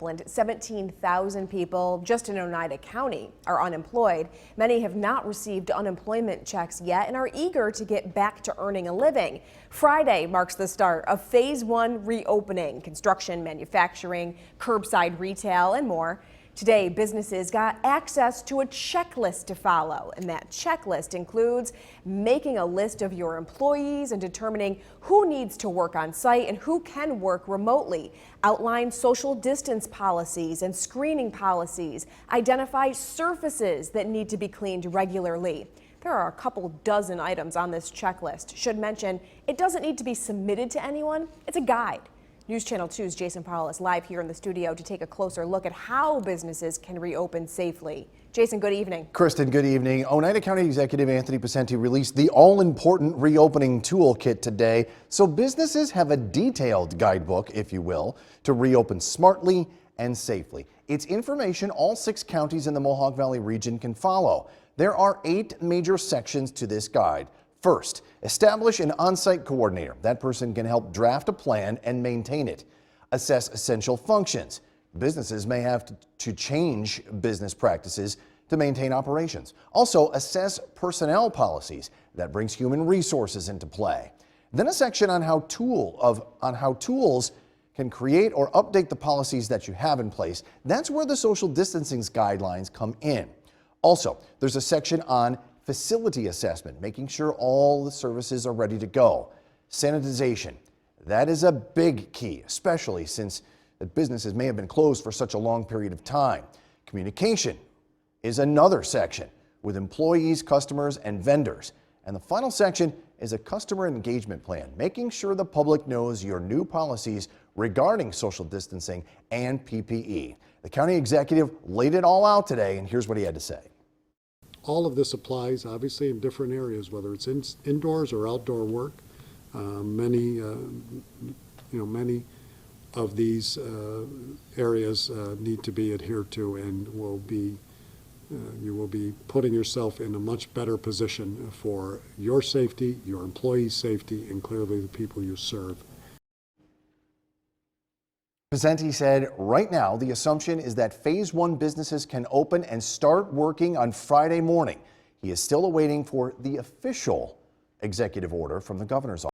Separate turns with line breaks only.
And 17,000 people just in Oneida County are unemployed. Many have not received unemployment checks yet and are eager to get back to earning a living. Friday marks the start of phase 1 reopening: construction, manufacturing, curbside retail, and more. Today, businesses got access to a checklist to follow, and that checklist includes making a list of your employees and determining who needs to work on site and who can work remotely, outline social distance policies and screening policies, identify surfaces that need to be cleaned regularly. There are a couple dozen items on this checklist. Should mention, it doesn't need to be submitted to anyone. It's a guide. News Channel 2's Jason Powell is live here in the studio to take a closer look at how businesses can reopen safely. Jason, good evening.
Kristen, good evening. Oneida County Executive Anthony Pacenti released the all-important reopening toolkit today, so businesses have a detailed guidebook, if you will, to reopen smartly and safely. It's information all 6 counties in the Mohawk Valley region can follow. There are 8 major sections to this guide. First, establish an on-site coordinator. That person can help draft a plan and maintain it. Assess essential functions. Businesses may have to change business practices to maintain operations. Also, assess personnel policies. That brings human resources into play. Then a section on how tools can create or update the policies that you have in place. That's where the social distancing guidelines come in. Also, there's a section on facility assessment, making sure all the services are ready to go. Sanitization, that is a big key, especially since the businesses may have been closed for such a long period of time. Communication is another section with employees, customers, and vendors. And the final section is a customer engagement plan, making sure the public knows your new policies regarding social distancing and PPE. The county executive laid it all out today, and here's what he had to say.
All of this applies obviously in different areas, whether it's indoors or outdoor work. Many of these areas need to be adhered to, and you will be putting yourself in a much better position for your safety, your employees' safety, and clearly the people you serve.
Pacenti said right now the assumption is that phase 1 businesses can open and start working on Friday morning. He is still awaiting for the official executive order from the governor's office.